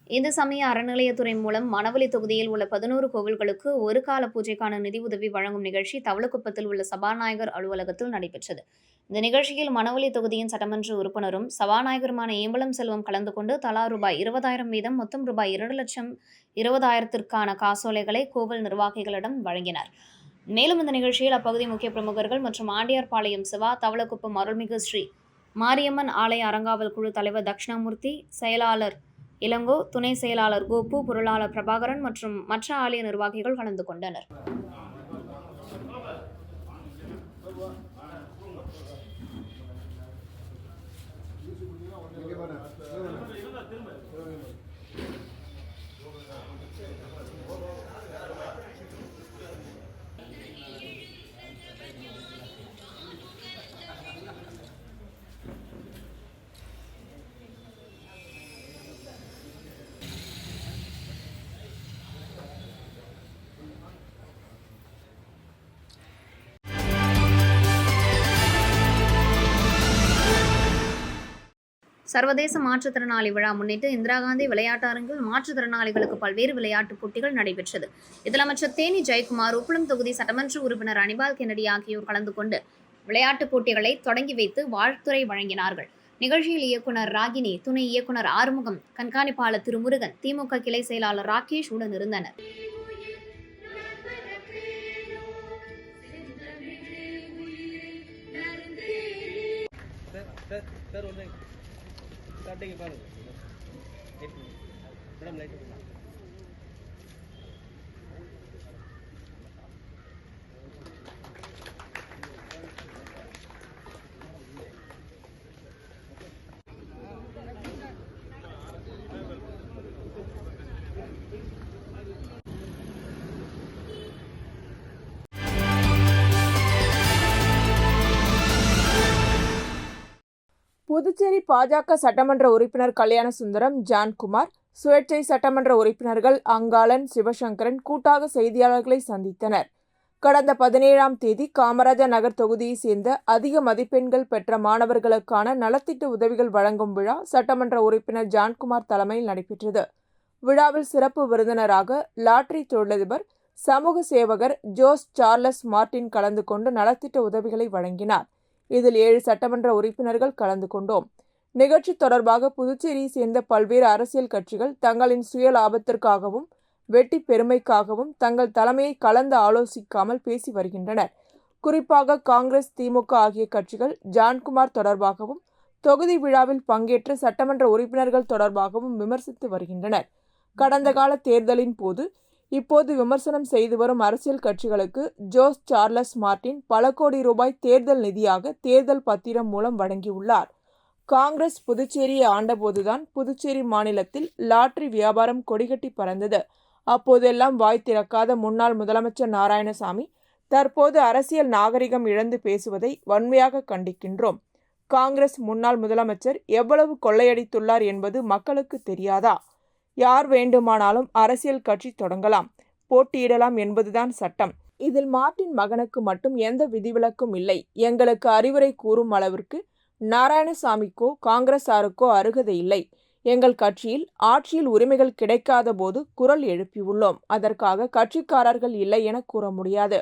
இந்து சமய அறநிலையத்துறை மூலம் மணவெளி தொகுதியில் உள்ள 11 கோவில்களுக்கு ஒரு கால பூஜைக்கான நிதி உதவி வழங்கும் நிகழ்ச்சி தவளக்குப்பத்தில் உள்ள சபாநாயகர் அலுவலகத்தில் நடைபெற்றது. இந்த நிகழ்ச்சியில் மணவெளி தொகுதியின் சட்டமன்ற உறுப்பினரும் சபாநாயகருமான ஏம்பலம் செல்வம் கலந்து கொண்டு தலா ரூபாய் 20,000 வீதம் மொத்தம் ரூபாய் 2,20,000ற்கான காசோலைகளை கோவில் நிர்வாகிகளிடம் வழங்கினார். மேலும் இந்த நிகழ்ச்சியில் அப்பகுதி முக்கிய பிரமுகர்கள் மற்றும் ஆண்டியார்பாளையம் சிவா, தவளக்குப்பம் அருள்மிகு ஸ்ரீ மாரியம்மன் ஆலய அறங்காவல் குழு தலைவர் தட்சிணாமூர்த்தி, செயலாளர் இளங்கோ, துணை செயலாளர் கோபு, பொருளாளர் பிரபாகரன் மற்றும் மற்ற ஆலய நிர்வாகிகள் கலந்து கொண்டனர். சர்வதேச மாற்றுத்திறனாளி விழா முன்னிட்டு இந்திரா காந்தி விளையாட்டரங்கில் மாற்றுத்திறனாளிகளுக்கு பல்வேறு விளையாட்டுப் போட்டிகள் நடைபெற்றது. இதில் அமைச்சர் தேனி ஜெயக்குமார், உப்பளம் தொகுதி சட்டமன்ற உறுப்பினர் அனிபால் கென்னடி ஆகியோர் கலந்து கொண்டு விளையாட்டுப் போட்டிகளை தொடங்கி வைத்து வாழ்த்துரை வழங்கினார்கள். நிகழ்ச்சியில் இயக்குநர் ராகினி, துணை இயக்குநர் ஆறுமுகம், கண்காணிப்பாளர் திருமுருகன், திமுக கிளை செயலாளர் ராகேஷ் உடன் இருந்தனர். ஸ்டார்டிங் பாருங்க மேடம், லைட் புதுச்சேரி பாஜக சட்டமன்ற உறுப்பினர் கல்யாணசுந்தரம், ஜான்குமார், சுயேட்சை சட்டமன்ற உறுப்பினர்கள் அங்காளன், சிவசங்கரன் கூட்டாக செய்தியாளர்களை சந்தித்தனர். கடந்த 17ஆம் தேதி காமராஜர் நகர் தொகுதியைச் சேர்ந்த அதிக மதிப்பெண்கள் பெற்ற மாணவர்களுக்கான நலத்திட்ட உதவிகள் வழங்கும் விழா சட்டமன்ற உறுப்பினர் ஜான்குமார் தலைமையில் நடைபெற்றது. விழாவில் சிறப்பு விருந்தினராக லாட்டரி தொழிலதிபர், சமூக சேவகர் ஜோஸ் சார்லஸ் மார்டின் கலந்து கொண்டு நலத்திட்ட உதவிகளை வழங்கினார். இதில் 7 சட்டமன்ற உறுப்பினர்கள் கலந்து கொண்டோம். நிகழ்ச்சி தொடர்பாக புதுச்சேரியை சேர்ந்த பல்வேறு அரசியல் கட்சிகள் தங்களின் சுய லாபத்திற்காகவும் வெட்டி பெருமைக்காகவும் தங்கள் தலைமையை கலந்து ஆலோசிக்காமல் பேசி வருகின்றனர். குறிப்பாக காங்கிரஸ், திமுக ஆகிய கட்சிகள் ஜான்குமார் தொடர்பாகவும் தொகுதி விழாவில் பங்கேற்ற சட்டமன்ற உறுப்பினர்கள் தொடர்பாகவும் விமர்சித்து வருகின்றனர். கடந்த கால தேர்தலின் போது இப்போது விமர்சனம் செய்து வரும் அரசியல் கட்சிகளுக்கு ஜோஸ் சார்லஸ் மார்டின் பல கோடி ரூபாய் தேர்தல் நிதியாக தேர்தல் பத்திரம் மூலம் வழங்கியுள்ளார். காங்கிரஸ் புதுச்சேரியை ஆண்டபோதுதான் புதுச்சேரி மாநிலத்தில் லாட்டரி வியாபாரம் கொடிகட்டி பறந்தது. அப்போதெல்லாம் வாய் திறக்காத முன்னாள் முதலமைச்சர் நாராயணசாமி தற்போது அரசியல் நாகரிகம் இழந்து பேசுவதை வன்மையாக கண்டிக்கின்றோம். காங்கிரஸ் முன்னாள் முதலமைச்சர் எவ்வளவு கொள்ளையடித்துள்ளார் என்பது மக்களுக்கு தெரியாதா? யார் வேண்டுமானாலும் அரசியல் கட்சி தொடங்கலாம், போட்டியிடலாம் என்பதுதான் சட்டம். இதில் மார்டின் மகனுக்கு மட்டும் எந்த விதிவிலக்கும் இல்லை. எங்களுக்கு அறிவுரை கூறும் அளவிற்கு நாராயணசாமிக்கோ காங்கிரசாருக்கோ அருகதை இல்லை. எங்கள் கட்சியில் ஆட்சியில் உரிமைகள் கிடைக்காத போது குரல் எழுப்பியுள்ளோம். அதற்காக கட்சிக்காரர்கள் இல்லை என கூற முடியாது.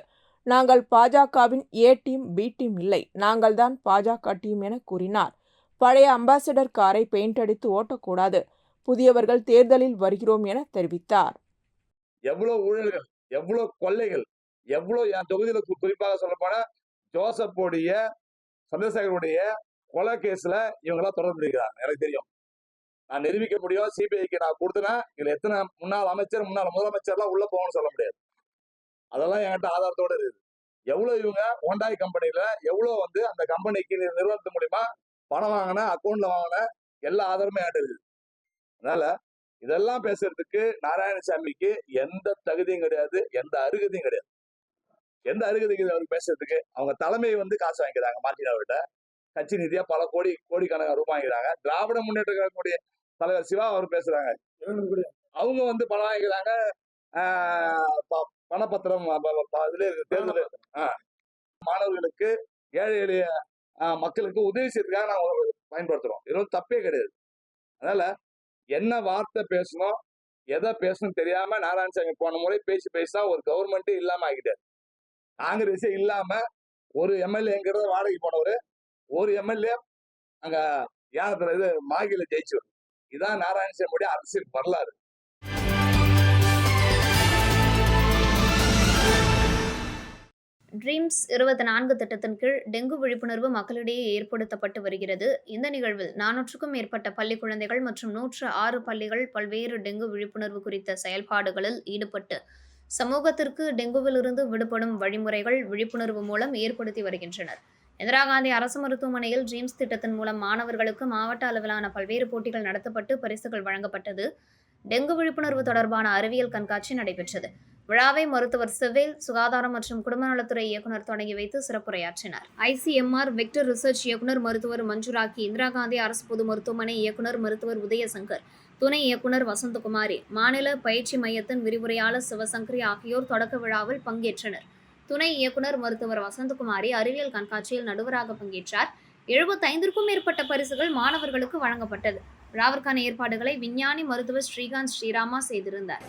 நாங்கள் பாஜகவின் ஏ டீம், பி டீம் இல்லை, நாங்கள் தான் பாஜக டீம் என கூறினார். பழைய அம்பாசிடர் காரை பெயிண்ட் அடித்து ஓட்டக்கூடாது, புதியவர்கள் தேர்தலில் வருகிறோம் என தெரிவித்தார். எவ்வளவு ஊழல்கள், எவ்வளவு கொள்ளைகள், எவ்வளவு என் தொகுதியில குறிப்பாக சொல்லப்போனா ஜோசப்புடைய, சந்திரசேகருடைய கொலை கேஸ்ல இவங்கெல்லாம் தொடர்பு இருக்கிறாங்க. எனக்கு தெரியும், நான் நிரூபிக்க முடியும். சிபிஐக்கு நான் கொடுத்தேன்னா இதுல எத்தனை முன்னாள் அமைச்சர், முன்னாள் முதலமைச்சர்லாம் உள்ள போகணும்னு சொல்ல முடியாது. அதெல்லாம் என்கிட்ட ஆதாரத்தோட இருக்குது. எவ்வளவு இவங்க ஹோண்டாய் கம்பெனில எவ்வளவு அந்த கம்பெனிக்கு நிறுவனத்து மூலியமா பணம் வாங்கின, அக்கௌண்ட்ல வாங்கின எல்லா ஆதாரமும் என்கிட்ட இருக்குது. அதனால இதெல்லாம் பேசுறதுக்கு நாராயணசாமிக்கு எந்த தகுதியும் கிடையாது, எந்த அருகதையும் கிடையாது. எந்த அருகதைக்கு அவருக்கு பேசுறதுக்கு? அவங்க தலைமை காசு வாங்கிக்கிறாங்க மார்டினாவிட்ட, கட்சி நிதியா பல கோடிக்கணக்கான ரூபாய் வாங்கிக்கிறாங்க. திராவிட முன்னேற்ற கழகக்கூடிய தலைவர் சிவா அவர் பேசுறாங்க, அவங்க பணம் வாங்கிக்கிறாங்க. பணப்பத்திரம் இதுல தேர்தல் மாணவர்களுக்கு, ஏழை எளிய மக்களுக்கு உதவி செய்யறதுக்காக நாங்கள் பயன்படுத்துறோம். இது தப்பே கிடையாது. அதனால என்ன வார்த்தை பேசணும், எதை பேசணும் தெரியாம நாராயணசாமி போன முறை பேசிதான் ஒரு கவர்மெண்ட் இல்லாம ஆகிட்டாரு. காங்கிரஸே இல்லாம ஒரு எம்எல்ஏ என்கிறத வாடகை போனவரு, ஒரு எம்எல்ஏ அங்க இது மாகில ஜெயிச்சு. இதான் நாராயணசாமியுடைய அரசியல் வரலாறு. ட்ரீம்ஸ் 24 திட்டத்தின் கீழ் டெங்கு விழிப்புணர்வு மக்களிடையே ஏற்படுத்தப்பட்டு வருகிறது. இந்த நிகழ்வில் 400க்கும் மேற்பட்ட பள்ளி குழந்தைகள் மற்றும் 106 பள்ளிகள் பல்வேறு டெங்கு விழிப்புணர்வு குறித்த செயல்பாடுகளில் ஈடுபட்டு சமூகத்திற்கு டெங்குவிலிருந்து விடுபடும் வழிமுறைகள் விழிப்புணர்வு மூலம் ஏற்படுத்தி வருகின்றனர். இந்திரா காந்தி அரசு மருத்துவமனையில் ட்ரீம்ஸ் திட்டத்தின் மூலம் மாணவர்களுக்கு மாவட்ட அளவிலான பல்வேறு போட்டிகள் நடத்தப்பட்டு பரிசுகள் வழங்கப்பட்டது. டெங்கு விழிப்புணர்வு தொடர்பான அறிவியல் கண்காட்சி நடைபெற்றது. விழாவை மருத்துவர் சிவில், சுகாதாரம் மற்றும் குடும்ப நலத்துறை இயக்குநர் தொடங்கி வைத்து சிறப்புரையாற்றினார். ICMR வெக்டர் ரிசர்ச் இயக்குநர் மருத்துவர் மஞ்சுராக்கி, இந்திரா காந்தி அரசு பொது மருத்துவமனை இயக்குநர் மருத்துவர் உதயசங்கர், துணை இயக்குநர் வசந்தகுமாரி, மாநில பயிற்சி மையத்தின் விரிவுரையாளர் சிவசங்கரி ஆகியோர் தொடக்க விழாவில் பங்கேற்றனர். துணை இயக்குநர் மருத்துவர் வசந்தகுமாரி அறிவியல் கண்காட்சியில் நடுவராக பங்கேற்றார். 75க்கும் மேற்பட்ட பரிசுகள் மாணவர்களுக்கு வழங்கப்பட்டது. விழாவிற்கான ஏற்பாடுகளை விஞ்ஞானி மருத்துவர் ஸ்ரீகாந்த் ஸ்ரீராமா செய்திருந்தார்.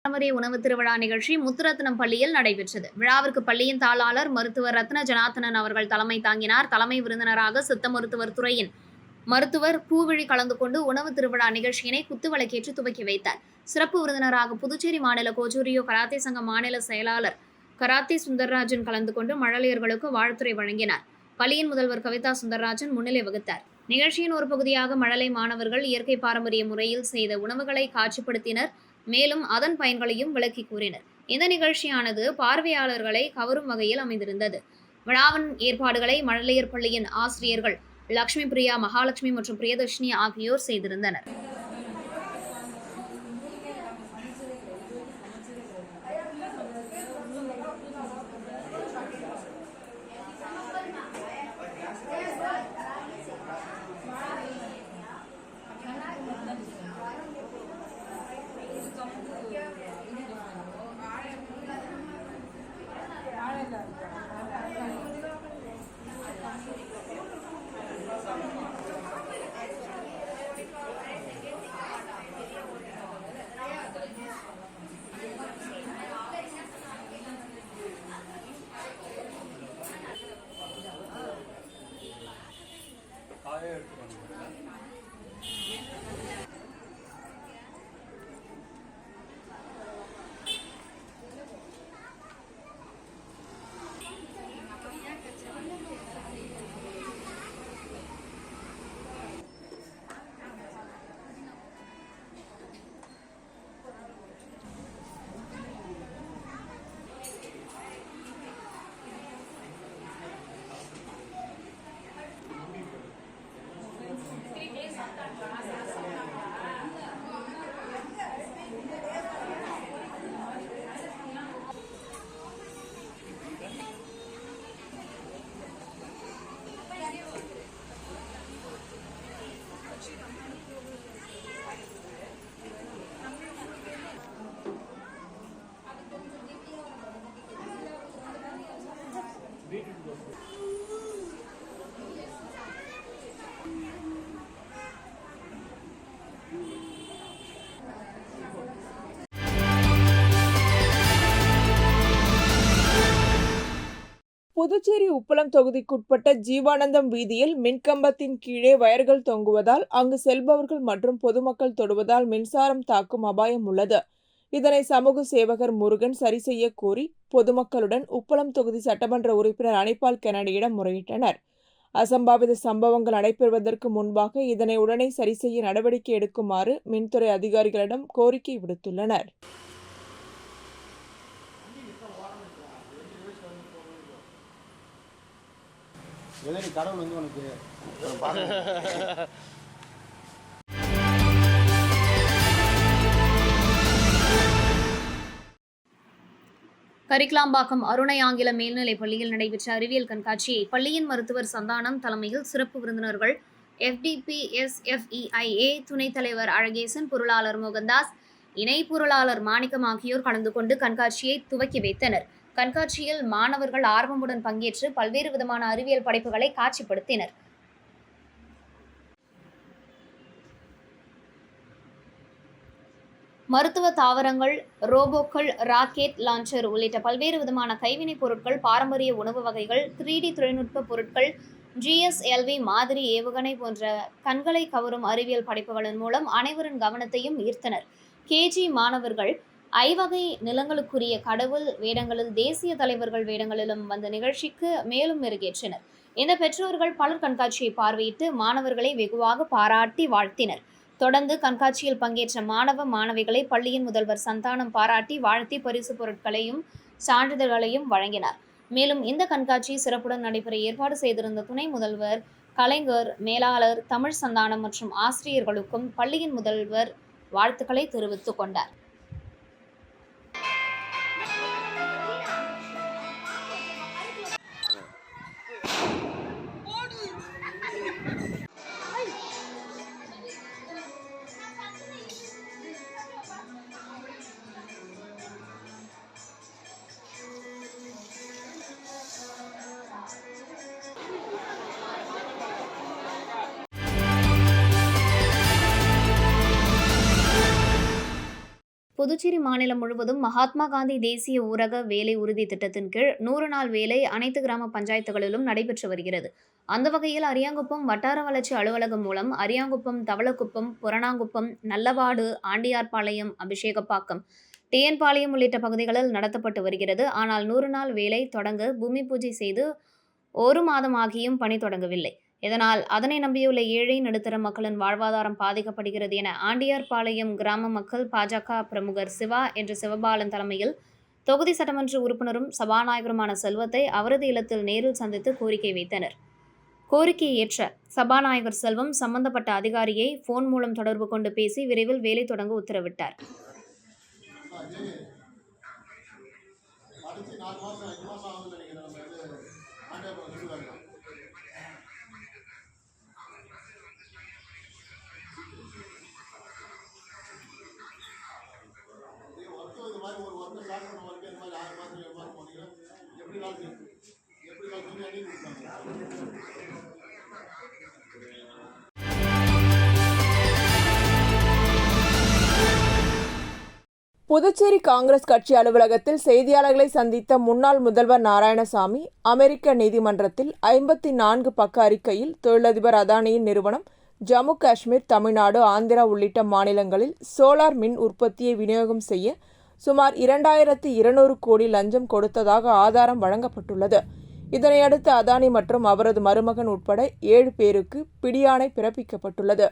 பாரம்பரிய உணவு திருவிழா நிகழ்ச்சி முத்துரத்னம் பள்ளியில் நடைபெற்றது. விழாவிற்கு பள்ளியின் தாளாளர் மருத்துவர் ரத்ன ஜனார்த்தனன் அவர்கள் தலைமை தாங்கினார். தலைமை விருந்தினராக சித்த மருத்துவர் துறையின் மருத்துவர் பூவிழி கலந்து கொண்டு உணவு திருவிழா நிகழ்ச்சியினை குத்துவிளக்கேற்றி துவக்கி வைத்தார். சிறப்பு விருந்தினராக புதுச்சேரி மாநில கோஜூரியோ கராத்தே சங்க மாநில செயலாளர் கராத்தே சுந்தர்ராஜன் கலந்து கொண்டு மழலையர்களுக்கு வாழ்த்துரை வழங்கினார். பள்ளியின் முதல்வர் கவிதா சுந்தர்ராஜன் முன்னிலை வகித்தார். நிகழ்ச்சியின் ஒரு பகுதியாக மழலை மாணவர்கள் இயற்கை பாரம்பரிய முறையில் செய்த உணவுகளை காட்சிப்படுத்தினர். மேலும் அதன் பயன்களையும் விளக்கி கூறினர். இந்த நிகழ்ச்சியானது பார்வையாளர்களை கவரும் வகையில் அமைந்திருந்தது. விழாவின் ஏற்பாடுகளை மழலையர் பள்ளியின் ஆசிரியர்கள் லட்சுமி பிரியா, மகாலட்சுமி மற்றும் பிரியதர்ஷினி ஆகியோர் செய்திருந்தனர். புதுச்சேரி உப்பளம் தொகுதிக்குட்பட்ட ஜீவானந்தம் வீதியில் மின்கம்பத்தின் கீழே வயர்கள் தொங்குவதால் அங்கு செல்பவர்கள் மற்றும் பொதுமக்கள் தொடுவதால் மின்சாரம் தாக்கும் அபாயம் உள்ளது. இதனை சமூக சேவகர் முருகன் சரி செய்ய கோரி பொதுமக்களுடன் உப்பளம் தொகுதி சட்டமன்ற உறுப்பினர் அனிபால் கென்னடியிடம் முறையிட்டனர். அசம்பாவித சம்பவங்கள் நடைபெறுவதற்கு முன்பாக இதனை உடனே சரி செய்ய நடவடிக்கை எடுக்குமாறு மின்துறை அதிகாரிகளிடம் கோரிக்கை விடுத்துள்ளனர். கரிக்கலாம்பாக்கம் அருணை ஆங்கில மேல்நிலைப் பள்ளியில் நடைபெற்ற அறிவியல் கண்காட்சியை பள்ளியின் மருத்துவர் சந்தானம் தலைமையில் சிறப்பு விருந்தினர்கள் FDPSFEIA துணைத் தலைவர் அழகேசன், பொருளாளர் மோகன்தாஸ், இணை பொருளாளர் மாணிக்கம் ஆகியோர் கலந்து கொண்டு கண்காட்சியை துவக்கி வைத்தனர். கண்காட்சியில் மாணவர்கள் ஆர்வமுடன் பங்கேற்று பல்வேறு விதமான அறிவியல் படைப்புகளை காட்சிப்படுத்தினர். மருத்துவ தாவரங்கள், ரோபோக்கள், ராக்கெட் லான்ச்சர் உள்ளிட்ட பல்வேறு விதமான கைவினைப் பொருட்கள், பாரம்பரிய உணவு வகைகள், 3D தொழில்நுட்ப பொருட்கள், GSLV மாதிரி ஏவுகணை போன்ற கண்களை கவரும் அறிவியல் படைப்புகளின் மூலம் அனைவரின் கவனத்தையும் ஈர்த்தனர். KG மாணவர்கள் ஐவகை நிலங்களுக்குரிய கடவுள் வேடங்களில், தேசிய தலைவர்கள் வேடங்களிலும் வந்த நிகழ்ச்சிக்கு மேலும் மெருகேற்றினர். இந்த பெற்றோர்கள் பலர் கண்காட்சியை பார்வையிட்டு மாணவர்களை வெகுவாக பாராட்டி வாழ்த்தினர். தொடர்ந்து கண்காட்சியில் பங்கேற்ற மாணவ மாணவிகளை பள்ளியின் முதல்வர் சந்தானம் பாராட்டி வாழ்த்தி பரிசு பொருட்களையும் சான்றிதழ்களையும் வழங்கினார். மேலும் இந்த கண்காட்சி சிறப்புடன் நடைபெற ஏற்பாடு செய்திருந்த துணை முதல்வர், கலைஞர், மேலாளர், தமிழ் சந்தானம் மற்றும் ஆசிரியர்களுக்கும் பள்ளியின் முதல்வர் வாழ்த்துக்களை தெரிவித்துக் கொண்டார். புதுச்சேரி மாநிலம் முழுவதும் மகாத்மா காந்தி தேசிய ஊரக வேலை உறுதி திட்டத்தின் கீழ் 100 நாள் வேலை அனைத்து கிராம பஞ்சாயத்துகளிலும் நடைபெற்று வருகிறது. அந்த வகையில் அரியாங்குப்பம் வட்டார வளர்ச்சி அலுவலகம் மூலம் அரியாங்குப்பம், தவளக்குப்பம், புறனாங்குப்பம், நல்லவாடு, ஆண்டியார்பாளையம், அபிஷேகப்பாக்கம், டிஎன்பாளையம் உள்ளிட்ட பகுதிகளில் நடத்தப்பட்டு வருகிறது. ஆனால் 100 நாள் வேலை தொடங்க பூமி பூஜை செய்து 1 மாதம் ஆகியும் பணி தொடங்கவில்லை. இதனால் அதனை நம்பியுள்ள ஏழை நடுத்தர மக்களின் வாழ்வாதாரம் பாதிக்கப்படுகிறது என ஆண்டியார்பாளையம் கிராம மக்கள் பாஜக பிரமுகர் சிவா என்ற சிவபாலன் தலைமையில் தொகுதி சட்டமன்ற உறுப்பினரும் சபாநாயகருமான செல்வத்தை அவரது இல்லத்தில் நேரில் சந்தித்து கோரிக்கை வைத்தனர். கோரிக்கையை ஏற்ற சபாநாயகர் செல்வம் சம்பந்தப்பட்ட அதிகாரியை போன் மூலம் தொடர்பு கொண்டு பேசி விரைவில் வேலை தொடங்க உத்தரவிட்டார். புதுச்சேரி காங்கிரஸ் கட்சி அலுவலகத்தில் செய்தியாளர்களை சந்தித்த முன்னாள் முதல்வர் நாராயணசாமி, அமெரிக்க நீதிமன்றத்தில் 54 பக்க அறிக்கையில் தொழிலதிபர் அதானியின் நிறுவனம் ஜம்மு காஷ்மீர், தமிழ்நாடு, ஆந்திரா உள்ளிட்ட மாநிலங்களில் சோலார் மின் உற்பத்தியை விநியோகம் செய்ய சுமார் 2200 கோடி லஞ்சம் கொடுத்ததாக ஆதாரம் வழங்கப்பட்டுள்ளது. இதனையடுத்து அதானி மற்றும் அவரது மருமகன் உட்பட 7 பேருக்கு பிடியாணை பிறப்பிக்கப்பட்டுள்ளது.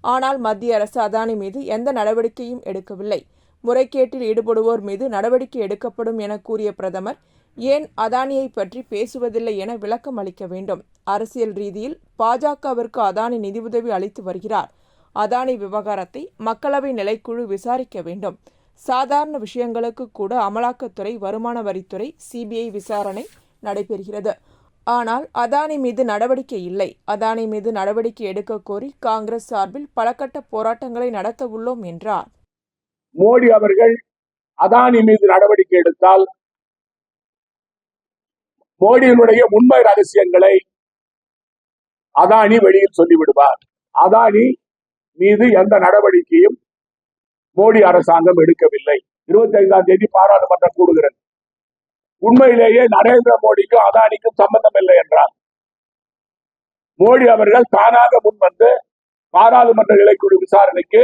ஆனால் மத்திய அரசு அதானி மீது எந்த நடவடிக்கையும் எடுக்கவில்லை. முறைகேட்டில் ஈடுபடுவோர் மீது நடவடிக்கை எடுக்கப்படும் என கூறிய பிரதமர், ஏன் அதானியை பற்றி பேசுவதில்லை என விளக்கம் அளிக்க வேண்டும். அரசியல் ரீதியில் பாஜகவிற்கு அதானி நிதியுதவி அளித்து வருகிறார். அதானி விவகாரத்தை மக்களவை நிலைக்குழு விசாரிக்க வேண்டும். சாதாரண விஷயங்களுக்கு கூட அமலாக்கத்துறை, வருமான வரித்துறை, CBI விசாரணை நடைபெறுகிறது. ஆனால் அதானி மீது நடவடிக்கை இல்லை. அதானி மீது நடவடிக்கை எடுக்க கோரி காங்கிரஸ் சார்பில் பல கட்ட போராட்டங்களை நடத்த உள்ளோம் என்றார். மோடி அவர்கள் அதானி மீது நடவடிக்கை எடுத்தால் மோடியினுடைய உண்மை ரகசியங்களை அதானி வெளியில் சொல்லிவிடுவார். அதானி மீது எந்த நடவடிக்கையும் மோடி அரசாங்கம் எடுக்கவில்லை. 25ஆம் தேதி பாராளுமன்றம் கூடுகிறது. உண்மையிலேயே நரேந்திர மோடிக்கும் அதானிக்கும் சம்பந்தம் இல்லை என்றால் மோடி அவர்கள் தானாக முன்வந்து பாராளுமன்ற நிலைக்குழு விசாரணைக்கு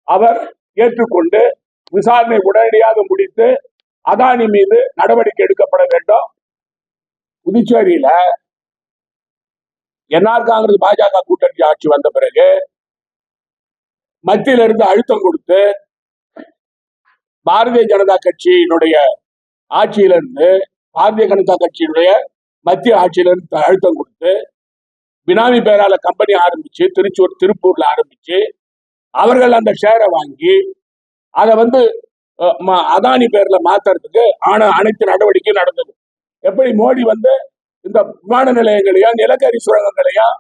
அவர் ஏற்றுக்கொண்டு விசாரணை உடனடியாக முடித்து அதானி மீது நடவடிக்கை எடுக்கப்பட வேண்டும். புதுச்சேரியில என்ஆர் காங்கிரஸ் பாஜக கூட்டணி ஆட்சி வந்த பிறகு மத்தியில இருந்து அழுத்தம் கொடுத்து பாரதிய ஜனதா கட்சியினுடைய ஆட்சியிலிருந்து பாரதிய ஜனதா கட்சியினுடைய மத்திய ஆட்சியிலிருந்து அழுத்தம் கொடுத்து பினாமி பேரால கம்பெனி ஆரம்பிச்சு திருப்பூர்ல ஆரம்பிச்சு அவர்கள் அந்த ஷேரை வாங்கி அதை அதானி பேர்ல மாத்துறதுக்கு அனைத்து நடவடிக்கையும் நடந்தது. எப்படி மோடி இந்த விமான நிலையங்களையும் நிலக்கரி சுரங்கங்களையும்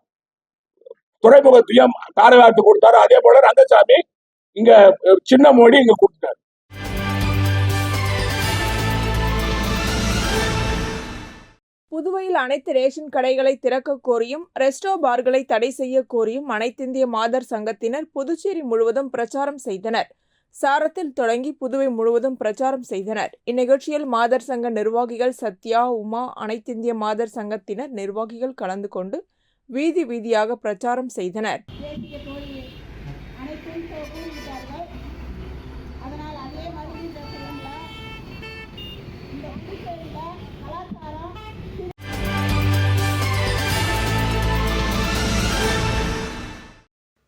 துறைமுகத்தையும் தாரவாத்து கொடுத்தாரு, அதே போல ரங்கசாமி இங்க சின்ன மோடி இங்க கொடுத்தாரு. புதுவையில் அனைத்து ரேஷன் கடைகளை திறக்க கோரியும் ரெஸ்டோ பார்களை தடை செய்ய கோரியும் அனைத்திந்திய மாதர் சங்கத்தினர் புதுச்சேரி முழுவதும் பிரச்சாரம் செய்தனர். சாரத்தில் தொடங்கி புதுவை முழுவதும் பிரச்சாரம் செய்தனர். இந்நிகழ்ச்சியில் மாதர் சங்க நிர்வாகிகள் சத்யா, உமா, அனைத்திந்திய மாதர் சங்கத்தினர் நிர்வாகிகள் கலந்து கொண்டு வீதி வீதியாக பிரச்சாரம் செய்தனர்.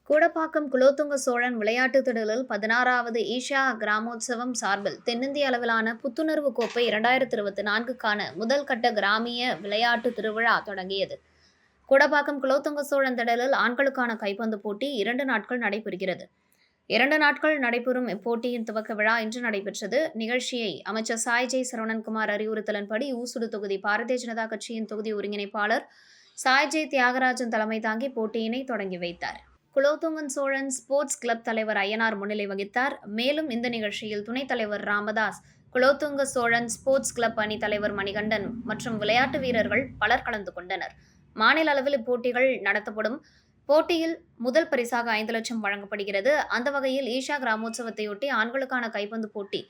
கூடப்பாக்கம் குலோத்துங்க சோழன் விளையாட்டு திடலில் 16வது ஈஷா கிராமோத்சவம் சார்பில் தென்னிந்திய அளவிலான புத்துணர்வு கோப்பை 2024க்கான முதல் கட்ட கிராமிய விளையாட்டு திருவிழா தொடங்கியது. கூடப்பாக்கம் குலோத்துங்க சோழன் திடலில் ஆண்களுக்கான கைப்பந்து போட்டி 2 நாட்கள் நடைபெறுகிறது. 2 நாட்கள் நடைபெறும் இப்போட்டியின் துவக்க விழா இன்று நடைபெற்றது. நிகழ்ச்சியை அமைச்சர் சாய்ஜெய் சரவணன்குமார் அறிவுறுத்தலின்படி ஊசுடு தொகுதி பாரதிய ஜனதா கட்சியின் தொகுதி ஒருங்கிணைப்பாளர் சாய்ஜெய் தியாகராஜன் தலைமை தாங்கி போட்டியினை தொடங்கி வைத்தார். குலோத்துங்கன் சோழன் ஸ்போர்ட்ஸ் கிளப் தலைவர் அய்யனார் முன்னிலை வகித்தார். மேலும் இந்த நிகழ்ச்சியில் துணைத் தலைவர் ராமதாஸ், குலோத்துங்க சோழன் ஸ்போர்ட்ஸ் கிளப் அணி தலைவர் மணிகண்டன் மற்றும் விளையாட்டு வீரர்கள் பலர் கலந்து கொண்டனர். மாநில அளவில் இப்போட்டிகள் நடத்தப்படும். போட்டியில் முதல் பரிசாக 5 லட்சம் வழங்கப்படுகிறது. அந்த வகையில் ஈஷா கிராமோத்சவத்தையொட்டி ஆண்களுக்கான கைப்பந்து போட்டி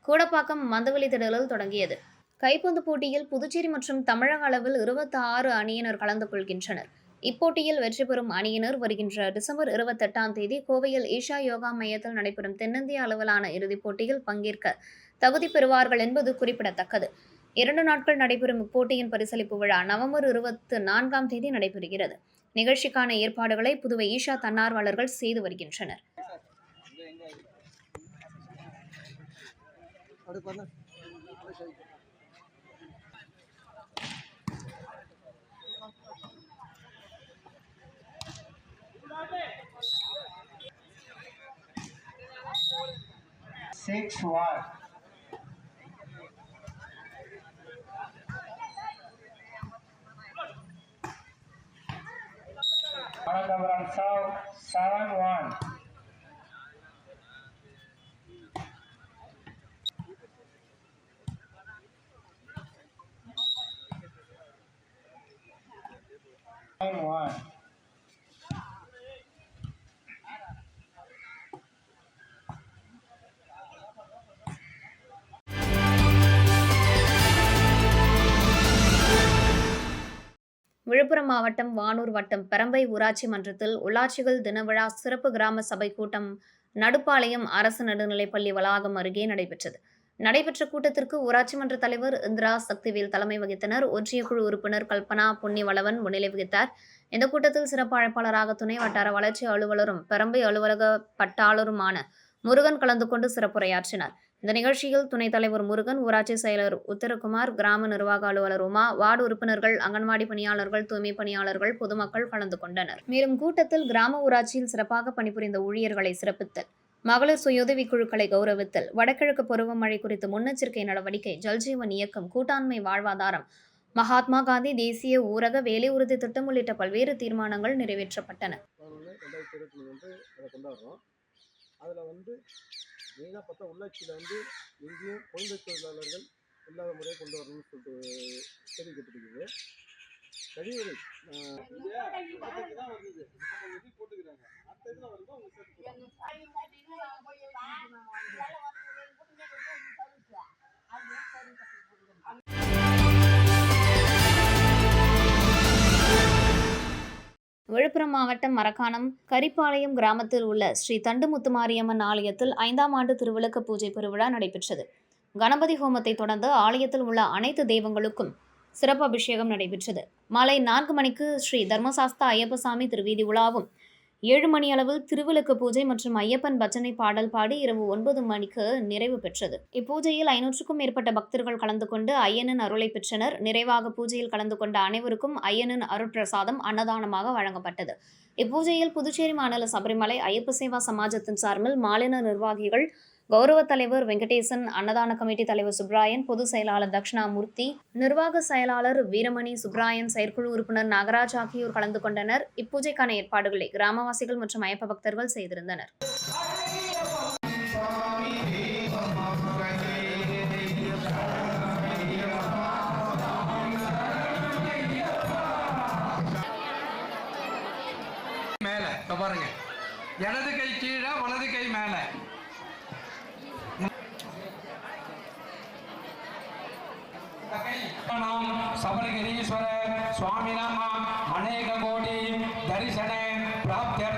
கூடப்பாக்கம் மந்தவெளி திடலில் தொடங்கியது. கைப்பந்து போட்டியில் புதுச்சேரி மற்றும் தமிழக அளவில் 26 அணியினர் கலந்து கொள்கின்றனர். இப்போட்டியில் வெற்றி பெறும் அணியினர் வருகின்ற டிசம்பர் 28ஆம் தேதி கோவையில் ஈஷா யோகா மையத்தில் நடைபெறும் தென்னிந்திய அளவிலான இறுதிப் போட்டியில் பங்கேற்க தகுதி பெறுவார்கள் என்பது குறிப்பிடத்தக்கது. 2 நாட்கள் நடைபெறும் இப்போட்டியின் பரிசளிப்பு விழா நவம்பர் 24ஆம் தேதி நடைபெறுகிறது. நிகழ்ச்சிக்கான ஏற்பாடுகளை புதுவை ஈஷா தன்னார்வலர்கள் செய்து வருகின்றனர். விழுப்புரம் மாவட்டம் வானூர் வட்டம் பெரம்பை ஊராட்சி மன்றத்தில் உள்ளாட்சிகள் தினவிழா சிறப்பு கிராம சபை கூட்டம் நடுப்பாளையம் அரசு நடுநிலைப்பள்ளி வளாகம் அருகே நடைபெற்ற கூட்டத்திற்கு ஊராட்சி மன்ற தலைவர் இந்திரா சக்திவேல் தலைமை வகித்தனர். ஒன்றிய குழு உறுப்பினர் கல்பனா பொன்னிவளவன் முன்னிலை வகித்தார். இந்த கூட்டத்தில் சிறப்பு அழைப்பாளராக துணை வட்டார வளர்ச்சி அலுவலரும் பெரம்பை அலுவலக பட்டாளருமான முருகன் கலந்து கொண்டு சிறப்புரையாற்றினார். இந்த நிகழ்ச்சியில் துணைத் தலைவர் முருகன், ஊராட்சி செயலர் உத்தரகுமார், கிராம நிர்வாக அலுவலர் உமா, வார்டு உறுப்பினர்கள், அங்கன்வாடி பணியாளர்கள், தூய்மை பணியாளர்கள், பொதுமக்கள் கலந்து கொண்டனர். மேலும் கூட்டத்தில் கிராம ஊராட்சியில் சிறப்பாக பணிபுரிந்த ஊழியர்களை சிறப்பித்தல், மகளிர் சுயஉதவி குழுக்களை கௌரவித்தல், வடகிழக்கு பருவமழை குறித்து முன்னெச்சரிக்கை நடவடிக்கை, ஜல்ஜீவன் இயக்கம், கூட்டாண்மை வாழ்வாதாரம், மகாத்மா காந்தி தேசிய ஊரக வேலை உறுதி திட்டம் உள்ளிட்ட பல்வேறு தீர்மானங்கள் நிறைவேற்றப்பட்டன. மெயினாக பார்த்தா உள்ளாட்சியில் எங்கேயும் குழந்தை தொழிலாளர்கள் இல்லாத முறையை கொண்டு வரணும்னு சொல்லிட்டு தெரிவிக்கப்பட்டிருக்குது. கழிவுறை தான் வருது போட்டுக்கிறாங்க. அடுத்த இதில் வந்து அவங்க விழுப்புரம் மாவட்டம் மரக்காணம் கரிப்பாளையம் கிராமத்தில் உள்ள ஸ்ரீ தண்டுமுத்துமாரியம்மன் ஆலயத்தில் 5ஆம் ஆண்டு திருவிளக்கு பூஜை பெருவிழா நடைபெற்றது. கணபதி ஹோமத்தை தொடர்ந்து ஆலயத்தில் உள்ள அனைத்து தெய்வங்களுக்கும் சிறப்பு அபிஷேகம் நடைபெற்றது. மாலை 4 மணிக்கு ஸ்ரீ தர்மசாஸ்தா ஐயப்பசாமி திருவீதி உலாவும் 7 மணி அளவில் திருவிளக்கு பூஜை மற்றும் ஐயப்பன் பஜனை பாடல் பாடி இரவு 9 மணிக்கு நிறைவு பெற்றது. இப்பூஜையில் 500க்கும் மேற்பட்ட பக்தர்கள் கலந்து கொண்டு ஐயனின் அருளை பெற்றனர். நிறைவாக பூஜையில் கலந்து கொண்ட அனைவருக்கும் ஐயனின் அருட்பிரசாதம் அன்னதானமாக வழங்கப்பட்டது. இப்பூஜையில் புதுச்சேரி மாநில சபரிமலை ஐயப்ப சேவா சமாஜத்தின் சார்பில் மாநில நிர்வாகிகள், கௌரவ தலைவர் வெங்கடேசன், அன்னதான கமிட்டி தலைவர் சுப்ராயன், பொதுச் செயலாளர் தட்சிணாமூர்த்தி, நிர்வாக செயலாளர் வீரமணி, சுப்ராயன், செயற்குழு உறுப்பினர் நாகராஜ் ஆகியோர் கலந்து கொண்டனர். இப்பூஜைக்கான ஏற்பாடுகளை கிராமவாசிகள் மற்றும் ஐயப்ப பக்தர்கள் செய்திருந்தனர். மேல பாருங்க, இடது கை கீழே, வலது கை மேல. சபரிகிரீஸ்வர சுவாமி நம. அநேக கோடி தரிசன பிராப்தியர்த்தம்